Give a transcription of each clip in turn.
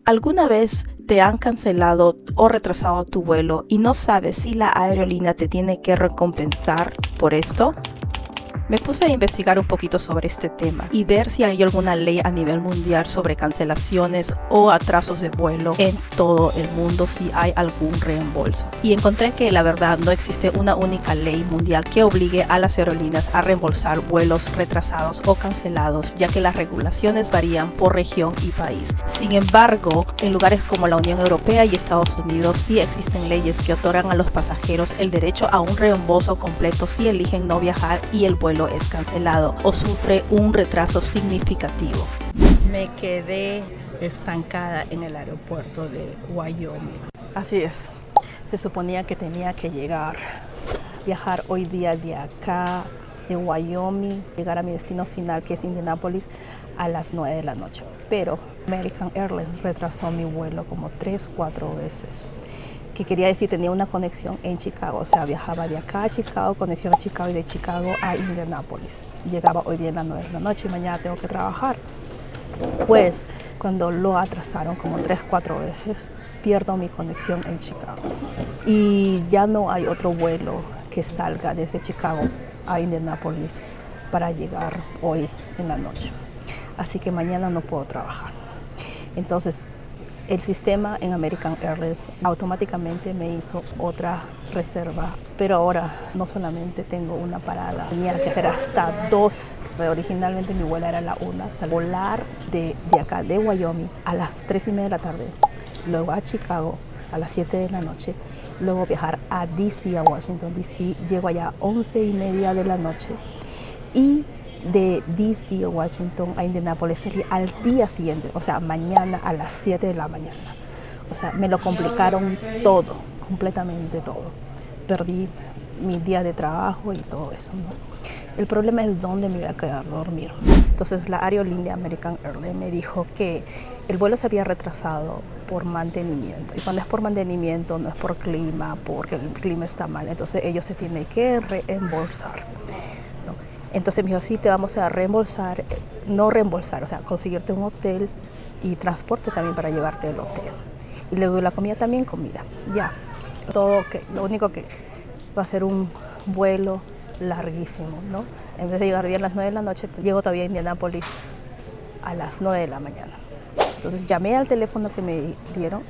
¿Alguna vez te han cancelado o retrasado tu vuelo y no sabes si la aerolínea te tiene que recompensar por esto? Me puse a investigar un poquito sobre este tema y ver si hay alguna ley a nivel mundial sobre cancelaciones o atrasos de vuelo en todo el mundo, si hay algún reembolso. Y encontré que la verdad no existe una única ley mundial que obligue a las aerolíneas a reembolsar vuelos retrasados o cancelados, ya que las regulaciones varían por región y país. Sin embargo, en lugares como la Unión Europea y Estados Unidos sí existen leyes que otorgan a los pasajeros el derecho a un reembolso completo si eligen no viajar y el vuelo es cancelado o sufre un retraso significativo. Me quedé estancada en el aeropuerto de Wyoming. Así es, se suponía que tenía que viajar hoy día de acá, de Wyoming, llegar a mi destino final, que es Indianapolis, a las 9 de la noche. Pero American Airlines retrasó mi vuelo como 3-4 veces. Que quería decir, tenía una conexión en Chicago, o sea, viajaba de acá a Chicago, conexión a Chicago, y de Chicago a Indianapolis. Llegaba hoy día a las 9 de la noche y mañana tengo que trabajar. Pues cuando lo atrasaron como 3-4 veces, pierdo mi conexión en Chicago. Y ya no hay otro vuelo que salga desde Chicago a Indianapolis para llegar hoy en la noche. Así que mañana no puedo trabajar. Entonces, el sistema en American Airlines automáticamente me hizo otra reserva, pero ahora no solamente tengo una parada, tenía que hacer hasta 2. Originalmente mi vuelo era la 1, volar de acá, de Wyoming, a las 3:30 de la tarde, luego a Chicago a las 7 de la noche, luego viajar a DC, a Washington DC, llego allá a 11:30 de la noche y de DC o Washington a Indianapolis sería al día siguiente, o sea, mañana a las 7 de la mañana. O sea, me lo complicaron todo, completamente todo. Perdí mi día de trabajo y todo eso, ¿no? El problema es dónde me voy a quedar a dormir. Entonces la aerolínea American Airlines me dijo que el vuelo se había retrasado por mantenimiento. Y cuando es por mantenimiento no es por clima, porque el clima está mal. Entonces ellos se tienen que reembolsar. Entonces me dijo, sí, te vamos a reembolsar, no reembolsar, o sea, conseguirte un hotel y transporte también para llevarte al hotel. Y luego la comida también, comida. Ya, todo ok. Lo único que va a ser un vuelo larguísimo, ¿no? En vez de llegar bien a las 9 de la noche, llego todavía a Indianapolis a las 9 de la mañana. Entonces llamé al teléfono que me dieron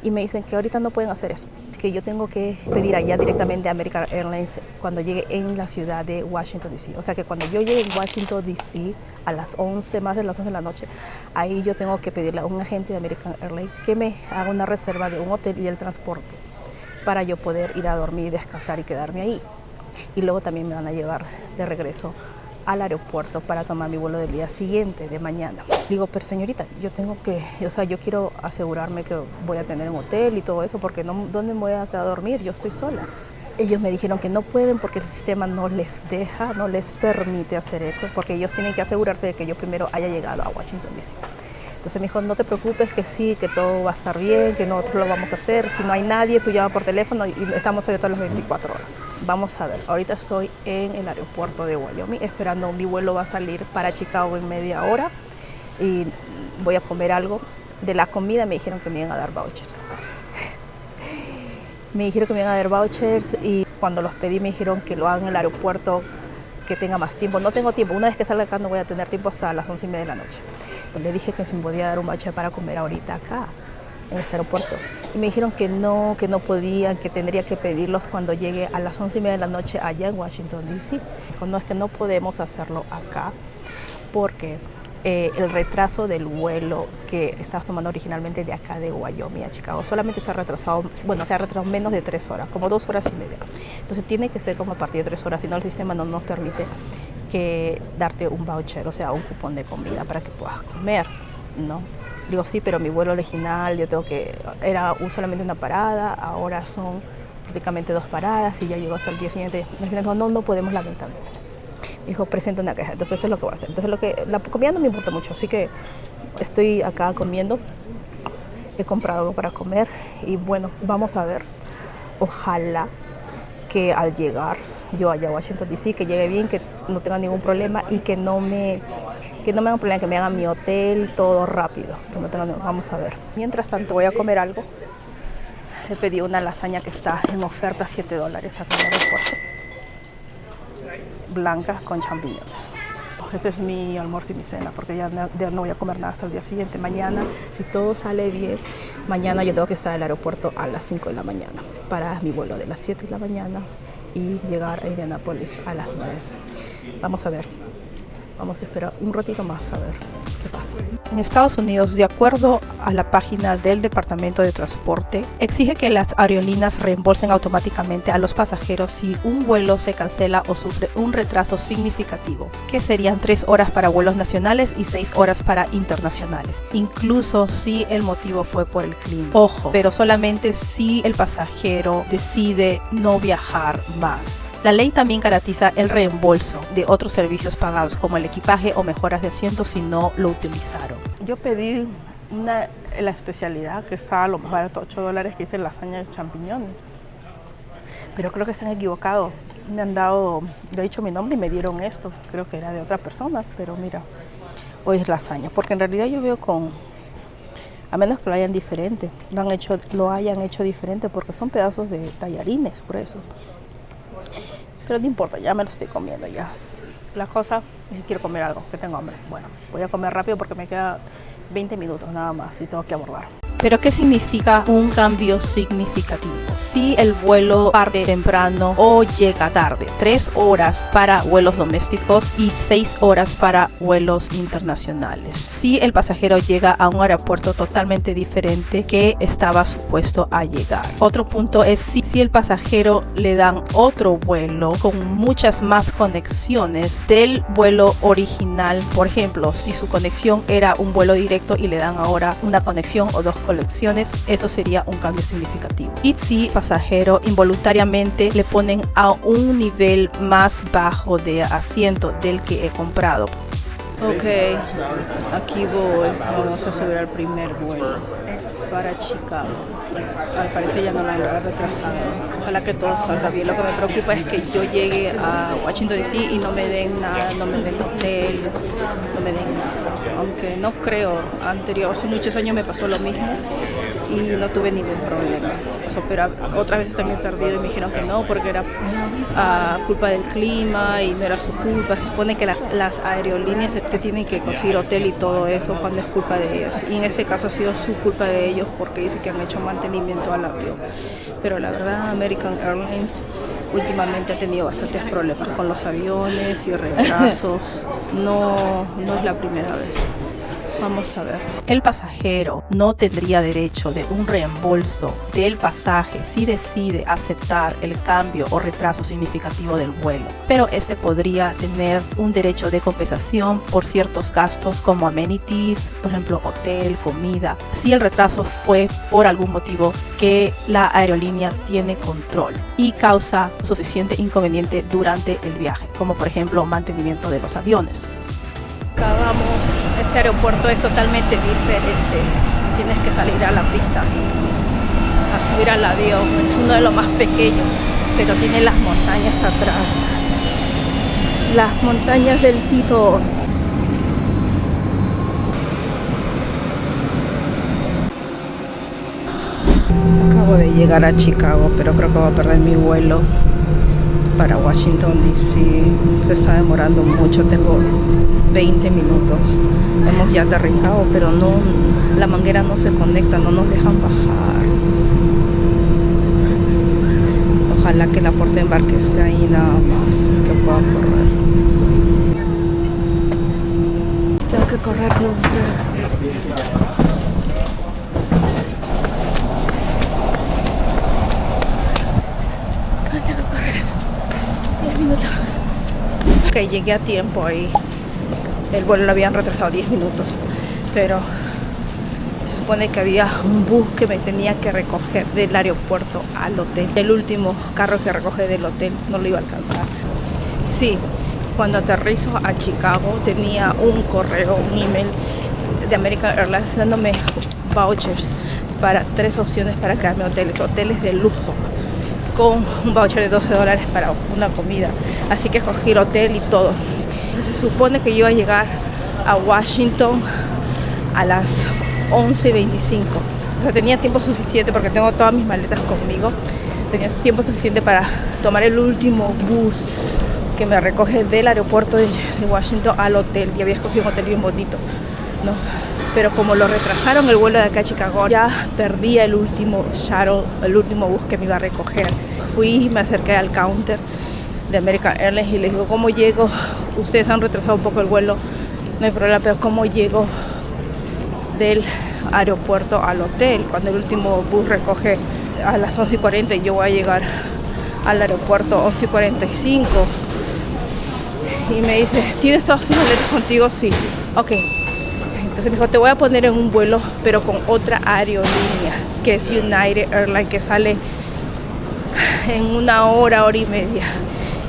y me dicen que ahorita no pueden hacer eso, que yo tengo que pedir allá directamente a American Airlines cuando llegue en la ciudad de Washington DC. O sea que cuando yo llegue en Washington DC a las 11, más de las 11 de la noche, ahí yo tengo que pedirle a un agente de American Airlines que me haga una reserva de un hotel y el transporte para yo poder ir a dormir, descansar y quedarme ahí. Y luego también me van a llevar de regreso al aeropuerto para tomar mi vuelo del día siguiente, de mañana. Digo, pero señorita, yo quiero asegurarme que voy a tener un hotel y todo eso, porque ¿dónde me voy a quedar a dormir? Yo estoy sola. Ellos me dijeron que no pueden porque el sistema no les deja, no les permite hacer eso, porque ellos tienen que asegurarse de que yo primero haya llegado a Washington DC. Entonces me dijo, no te preocupes, que sí, que todo va a estar bien, que nosotros lo vamos a hacer. Si no hay nadie, tú llamas por teléfono y estamos abiertos las 24 horas. Vamos a ver, ahorita estoy en el aeropuerto de Wyoming esperando, mi vuelo va a salir para Chicago en media hora y voy a comer algo. De la comida me dijeron que me iban a dar vouchers. Me dijeron que me iban a dar vouchers y cuando los pedí me dijeron que lo hagan en el aeropuerto, que tenga más tiempo. No tengo tiempo, una vez que salga acá no voy a tener tiempo hasta las 11:30 de la noche. Entonces le dije que si me podía dar un voucher para comer ahorita acá, en este aeropuerto. Y me dijeron que no podían, que tendría que pedirlos cuando llegue a las 11:30 de la noche allá en Washington DC. Dijo, no, es que no podemos hacerlo acá porque el retraso del vuelo que estabas tomando originalmente de acá de Wyoming a Chicago solamente se ha retrasado, menos de 3 horas, como 2 horas y media. Entonces tiene que ser como a partir de 3 horas, si no el sistema no nos permite que darte un voucher, o sea, un cupón de comida para que puedas comer, ¿no? Digo, sí, pero mi vuelo original, era solamente una parada, ahora son prácticamente 2 paradas y ya llegó hasta el día siguiente. Me dijo, no podemos lamentablemente. Dijo, presenta una queja. Entonces eso es lo que voy a hacer. Entonces la comida no me importa mucho, así que estoy acá comiendo. He comprado algo para comer y bueno, vamos a ver. Ojalá que al llegar yo allá a Washington DC, que llegue bien, que no tenga ningún problema y que no me Que no me hagan problema, que me hagan mi hotel, todo rápido. Que no tengo, vamos a ver. Mientras tanto voy a comer algo. He pedido una lasaña que está en oferta, $7 acá en el aeropuerto. Blanca con champiñones. Este es mi almuerzo y mi cena, porque ya no voy a comer nada hasta el día siguiente. Mañana, si todo sale bien, mañana yo tengo que estar en el aeropuerto a las 5 de la mañana para mi vuelo de las 7 de la mañana y llegar a Indianápolis a las 9. Vamos a ver. Vamos a esperar un ratito más a ver qué pasa. En Estados Unidos, de acuerdo a la página del Departamento de Transporte, exige que las aerolíneas reembolsen automáticamente a los pasajeros si un vuelo se cancela o sufre un retraso significativo, que serían 3 horas para vuelos nacionales y 6 horas para internacionales, incluso si el motivo fue por el clima. Ojo, pero solamente si el pasajero decide no viajar más. La ley también garantiza el reembolso de otros servicios pagados como el equipaje o mejoras de asientos si no lo utilizaron. Yo pedí la especialidad que está a lo más barato, $8, que dice lasaña de champiñones. Pero creo que se han equivocado. Me han dado, de hecho mi nombre y me dieron esto. Creo que era de otra persona, pero mira, hoy es lasaña. Porque en realidad yo veo a menos que lo hayan diferente, lo hayan hecho diferente porque son pedazos de tallarines, por eso. Pero no importa, ya me lo estoy comiendo ya. La cosa es que quiero comer algo, que tengo hambre. Bueno, voy a comer rápido porque me queda 20 minutos nada más y tengo que abordar. ¿Pero qué significa un cambio significativo? Si el vuelo parte temprano o llega tarde, 3 horas para vuelos domésticos y 6 horas para vuelos internacionales. Si el pasajero llega a un aeropuerto totalmente diferente que estaba supuesto a llegar. Otro punto es si el pasajero le dan otro vuelo con muchas más conexiones del vuelo original. Por ejemplo, si su conexión era un vuelo directo y le dan ahora una conexión o dos conexiones, eso sería un cambio significativo. Y si pasajero involuntariamente le ponen a un nivel más bajo de asiento del que he comprado. Ok, aquí voy. Vamos a subir al primer vuelo para Chicago. Al parecer ya no la han retrasado. Ojalá que todo salga bien. Lo que me preocupa es que yo llegue a Washington DC y no me den nada, no me den hotel, no me den nada. Aunque no creo, hace muchos años me pasó lo mismo y no tuve ningún problema. Pero otras veces también perdí y me dijeron que no, porque era culpa del clima y no era su culpa. Se supone que las aerolíneas te tienen que conseguir hotel y todo eso cuando es culpa de ellos. Y en este caso ha sido su culpa de ellos porque dicen que han hecho mantenimiento al avión. Pero la verdad, American Airlines últimamente ha tenido bastantes problemas con los aviones y retrasos. No es la primera vez. Vamos a ver. El pasajero no tendría derecho de un reembolso del pasaje si decide aceptar el cambio o retraso significativo del vuelo, pero este podría tener un derecho de compensación por ciertos gastos como amenities, por ejemplo hotel, comida, si el retraso fue por algún motivo que la aerolínea tiene control y causa suficiente inconveniente durante el viaje, como por ejemplo mantenimiento de los aviones. Acá vamos, este aeropuerto es totalmente diferente, tienes que salir a la pista, a subir al avión, es uno de los más pequeños, pero tiene las montañas atrás, las montañas del Tito. Acabo de llegar a Chicago, pero creo que voy a perder mi vuelo para Washington DC, se está demorando mucho, tengo 20 minutos. Hemos ya aterrizado, pero no, la manguera no se conecta, no nos dejan bajar. Ojalá que la puerta de embarque sea ahí nada más, que pueda correr. Tengo que correr siempre. Tengo que correr 10 minutos. Ok, llegué a tiempo ahí. El vuelo lo habían retrasado 10 minutos, pero se supone que había un bus que me tenía que recoger del aeropuerto al hotel. El último carro que recoge del hotel no lo iba a alcanzar. Sí, cuando aterrizo a Chicago tenía un correo, un email de American Airlines dándome vouchers para 3 opciones para quedarme en hoteles de lujo, con un voucher de $12 para una comida. Así que cogí el hotel y todo. Se supone que yo iba a llegar a Washington a las 11:25. O sea, tenía tiempo suficiente porque tengo todas mis maletas conmigo. Tenía tiempo suficiente para tomar el último bus que me recoge del aeropuerto de Washington al hotel. Y había escogido un hotel bien bonito, ¿no? Pero como lo retrasaron el vuelo de acá a Chicago, ya perdí el último shuttle, el último bus que me iba a recoger. Fui y me acerqué al counter de American Airlines y les digo, ¿cómo llego? Ustedes han retrasado un poco el vuelo, no hay problema, pero ¿cómo llego del aeropuerto al hotel? Cuando el último bus recoge a las 11:40 y yo voy a llegar al aeropuerto 11:45. Y me dice, ¿tienes todas tus maletas contigo? Sí. Ok. Entonces me dijo, te voy a poner en un vuelo, pero con otra aerolínea, que es United Airlines, que sale en 1 hora, hora y media.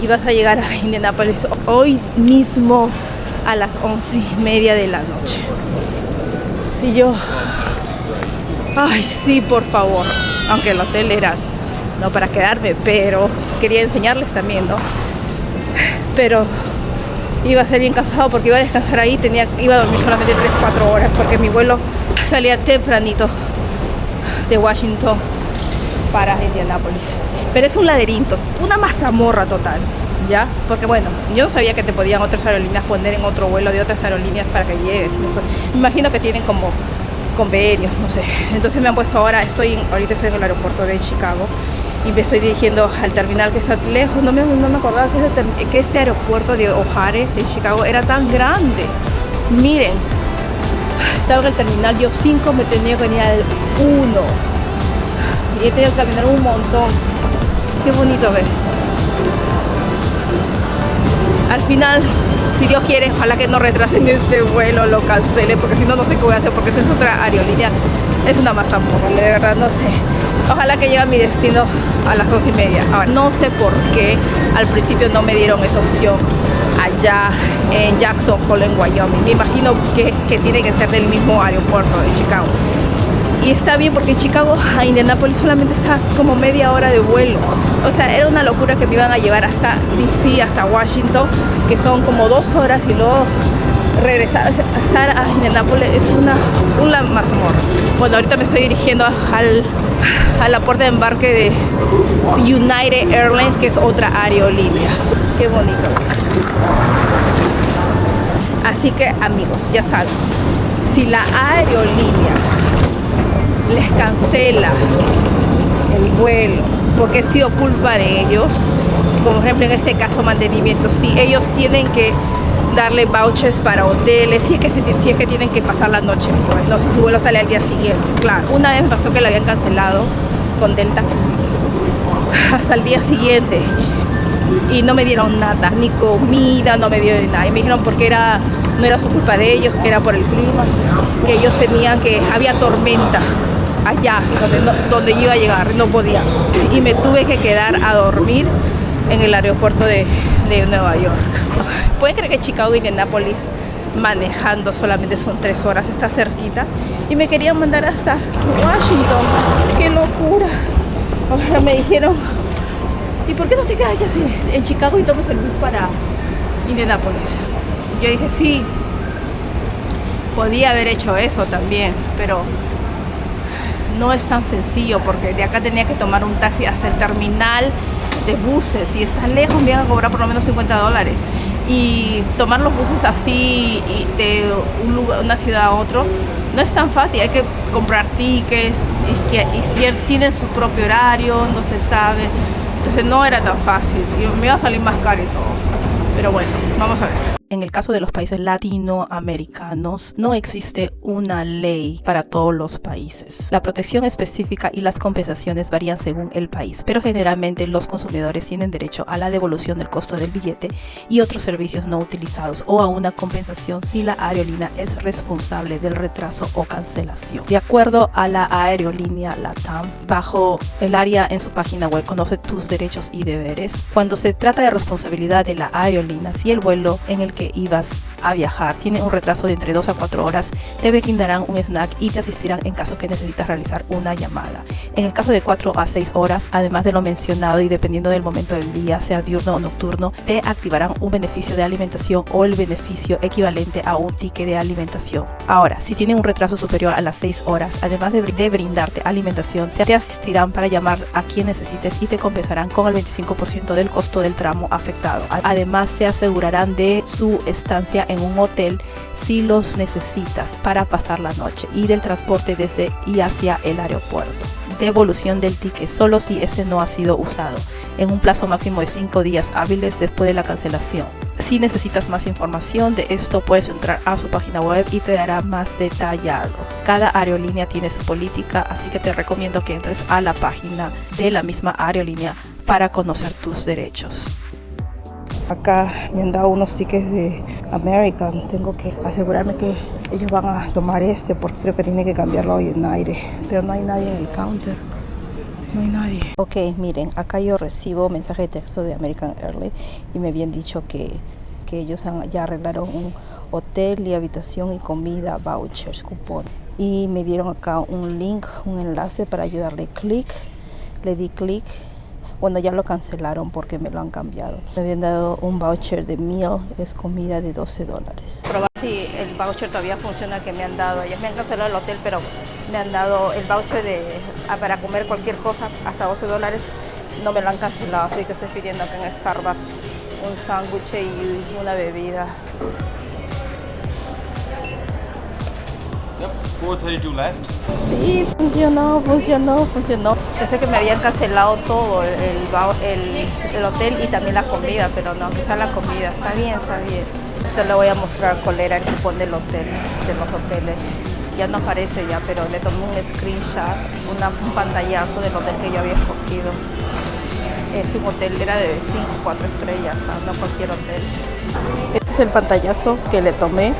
Y vas a llegar a Indianapolis hoy mismo a las 11:30 de la noche. Y yo, ay, sí, por favor. Aunque el hotel era no para quedarme, pero quería enseñarles también, ¿no? Pero iba a ser bien cansado porque iba a descansar ahí, iba a dormir solamente 3-4 horas porque mi vuelo salía tempranito de Washington para Indianapolis. Pero es un laberinto, una mazamorra total, ¿ya? Porque bueno, yo no sabía que te podían otras aerolíneas poner en otro vuelo de otras aerolíneas para que llegues. No sé. Me imagino que tienen como convenios, no sé. Entonces me han puesto ahorita estoy en el aeropuerto de Chicago y me estoy dirigiendo al terminal que está lejos. No me acordaba que este aeropuerto de O'Hare de Chicago era tan grande. Miren, estaba en el terminal, yo 5 me tenía que venir al 1 y he tenido que caminar un montón. Qué bonito ver. Al final, si Dios quiere, ojalá que no retrasen este vuelo, lo cancelen, porque si no, no sé qué voy a hacer, porque esa es otra aerolínea. Es una mazamorra, de verdad, no sé. Ojalá que llegue a mi destino a las 2:30. Ahora, no sé por qué al principio no me dieron esa opción allá en Jackson Hole, en Wyoming. Me imagino que tiene que ser del mismo aeropuerto de Chicago. Y está bien porque Chicago a Indianapolis solamente está como media hora de vuelo. O sea, era una locura que me iban a llevar hasta DC, hasta Washington, que son como 2 horas, y luego regresar a Indianapolis es una mazamorra. Bueno, ahorita me estoy dirigiendo a la puerta de embarque de United Airlines, que es otra aerolínea. Qué bonito. Así que, amigos, ya saben, si la aerolínea les cancela el vuelo porque ha sido culpa de ellos, como por ejemplo en este caso mantenimiento, si ellos tienen que darle vouchers para hoteles, si es que tienen que pasar la noche, pues no, si su vuelo sale al día siguiente. Claro, una vez me pasó que lo habían cancelado con Delta hasta el día siguiente y no me dieron nada, ni comida, no me dieron nada, y me dijeron porque no era su culpa de ellos, que era por el clima, que ellos tenían que había tormenta allá donde yo iba a llegar, no podía, y me tuve que quedar a dormir en el aeropuerto de Nueva York. Pueden creer que Chicago y Indianapolis manejando solamente son 3 horas, está cerquita, y me querían mandar hasta Washington. ¡Qué locura! Ahora me dijeron, ¿y por qué no te quedas ya en Chicago y tomas el bus para Indianapolis? Yo dije, sí, podía haber hecho eso también, pero no es tan sencillo porque de acá tenía que tomar un taxi hasta el terminal de buses y está lejos, me iban a cobrar por lo menos $50. Y tomar los buses así de una ciudad a otro no es tan fácil, hay que comprar tickets y si tienen su propio horario, no se sabe. Entonces no era tan fácil, me iba a salir más caro y todo. Pero bueno, vamos a ver. En el caso de los países latinoamericanos, no existe una ley para todos los países. La protección específica y las compensaciones varían según el país, pero generalmente los consumidores tienen derecho a la devolución del costo del billete y otros servicios no utilizados, o a una compensación si la aerolínea es responsable del retraso o cancelación. De acuerdo a la aerolínea LATAM, bajo el área en su página web Conoce tus derechos y deberes, cuando se trata de responsabilidad de la aerolínea, si el vuelo en el que ibas a viajar, tiene un retraso de entre 2 a 4 horas, te brindarán un snack y te asistirán en caso que necesitas realizar una llamada. En el caso de 4 a 6 horas, además de lo mencionado y dependiendo del momento del día, sea diurno o nocturno, te activarán un beneficio de alimentación o el beneficio equivalente a un ticket de alimentación. Ahora, si tienen un retraso superior a las 6 horas, además de brindarte alimentación, te asistirán para llamar a quien necesites y te compensarán con el 25% del costo del tramo afectado. Además, se asegurarán de su estancia en un hotel si los necesitas para pasar la noche y del transporte desde y hacia el aeropuerto. Devolución del ticket solo si ese no ha sido usado en un plazo máximo de 5 días hábiles después de la cancelación. Si necesitas más información de esto, puedes entrar a su página web y te dará más detallado. Cada aerolínea tiene su política, así que te recomiendo que entres a la página de la misma aerolínea para conocer tus derechos. Acá me han dado unos tickets de American. Tengo que asegurarme que ellos van a tomar porque creo que tiene que cambiarlo hoy en aire. Pero no hay nadie en el counter. No hay nadie. Ok, miren, acá yo recibo mensaje de texto de American Airlines y me habían dicho que ellos ya arreglaron un hotel y habitación y comida, vouchers, cupón. Y me dieron acá un link, un enlace para ayudarle clic. Le di clic. Bueno, ya lo cancelaron porque me lo han cambiado. Me habían dado un voucher de meal, es comida de $12. Probar si el voucher todavía funciona que me han dado. Ellos me han cancelado el hotel, pero me han dado el voucher para comer cualquier cosa hasta $12. No me lo han cancelado, así que estoy pidiendo acá en Starbucks un sándwich y una bebida. Yep, 432 left. Sí, funcionó. Pensé que me habían cancelado todo, el hotel y también la comida, pero no, quizá la comida. Está bien. Entonces le voy a mostrar cuál era el cupón del hotel, de los hoteles. Ya no aparece ya, pero le tomé un screenshot, un pantallazo del hotel que yo había escogido. Es un hotel, era de 5 o 4 estrellas, no cualquier hotel. Este es el pantallazo que le tomé.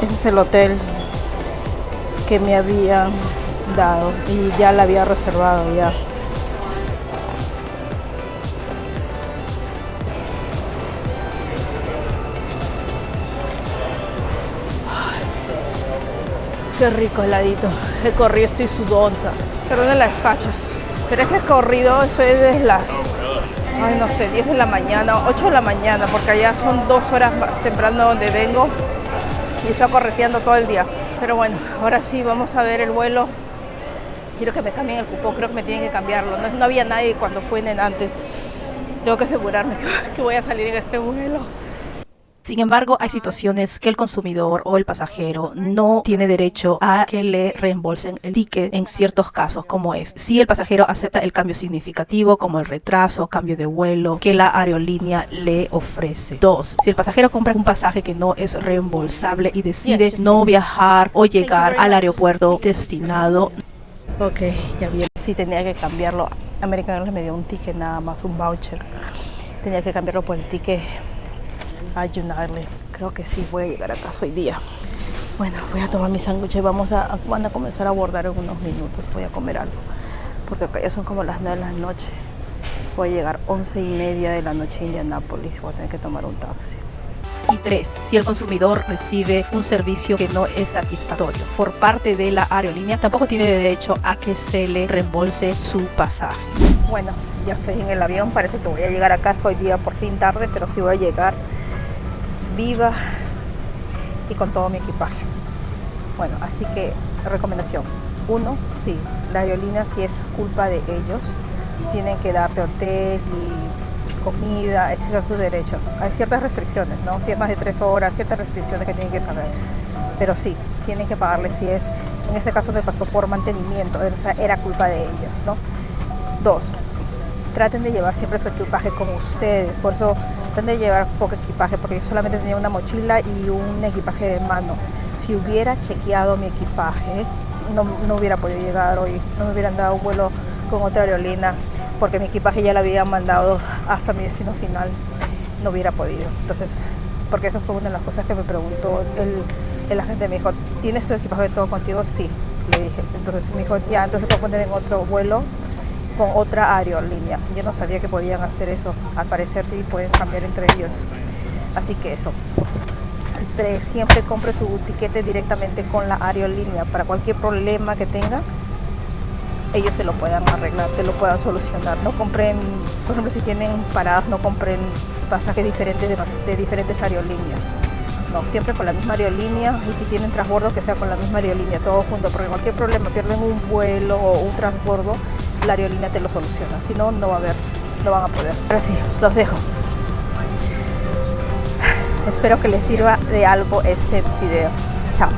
Este es el hotel que me habían dado y ya la había reservado ya. Ay, qué rico heladito. He corrido, estoy sudonta. Perdón las fachas. Pero es que he corrido, eso es desde las, ay no sé, 10 de la mañana, 8 de la mañana, porque allá son 2 horas más temprano donde vengo y estoy correteando todo el día. Pero bueno, ahora sí, vamos a ver el vuelo. Quiero que me cambien el cupón, creo que me tienen que cambiarlo. No había nadie cuando fui antes. Tengo que asegurarme que voy a salir en este vuelo. Sin embargo, hay situaciones que el consumidor o el pasajero no tiene derecho a que le reembolsen el ticket en ciertos casos, como es si el pasajero acepta el cambio significativo, como el retraso, cambio de vuelo que la aerolínea le ofrece. 2. Si el pasajero compra un pasaje que no es reembolsable y decide no viajar o llegar al aeropuerto destinado. Ok, ya vi. Sí, tenía que cambiarlo. American Airlines me dio un ticket nada más, un voucher. Tenía que cambiarlo por el ticket a United. Creo que sí voy a llegar a casa hoy día. Bueno, voy a tomar mi sándwich y van a comenzar a abordar en unos minutos. Voy a comer algo, porque acá ya son como las 9 de la noche. Voy a llegar 11:30 de la noche a Indianápolis. Voy a tener que tomar un taxi. Y 3. Si el consumidor recibe un servicio que no es satisfactorio por parte de la aerolínea, tampoco tiene derecho a que se le reembolse su pasaje. Bueno, ya estoy en el avión. Parece que voy a llegar a casa hoy día por fin tarde, pero sí voy a llegar viva y con todo mi equipaje. Bueno, así que recomendación 1, sí, la aerolínea sí es culpa de ellos, tienen que darte hotel y comida, esos son sus derechos. Hay ciertas restricciones, ¿no? Si es más de 3 horas, ciertas restricciones que tienen que saber, pero sí, tienen que pagarle si es, en este caso me pasó por mantenimiento, o sea, era culpa de ellos, ¿no? 2, traten de llevar siempre su equipaje con ustedes, por eso traten de llevar poco equipaje, porque yo solamente tenía una mochila y un equipaje de mano. Si hubiera chequeado mi equipaje, no hubiera podido llegar hoy, no me hubieran dado un vuelo con otra aerolínea, porque mi equipaje ya lo había mandado hasta mi destino final, no hubiera podido. Entonces, porque eso fue una de las cosas que me preguntó el agente, me dijo, ¿tienes tu equipaje todo contigo? Sí, le dije. Entonces me dijo, ya, entonces te voy a poner en otro vuelo con otra aerolínea. Yo no sabía que podían hacer eso. Al parecer sí pueden cambiar entre ellos. Así que eso. Siempre compre su tiquete directamente con la aerolínea. Para cualquier problema que tenga, ellos se lo puedan arreglar, te lo puedan solucionar. No compren, por ejemplo, si tienen paradas, no compren pasajes diferentes de diferentes aerolíneas. No, siempre con la misma aerolínea, y si tienen transbordo, que sea con la misma aerolínea, todo junto, porque cualquier problema, pierden un vuelo o un transbordo, la aerolínea te lo soluciona. Si no, no van a poder. Ahora sí, los dejo. Espero que les sirva de algo este video. Chao.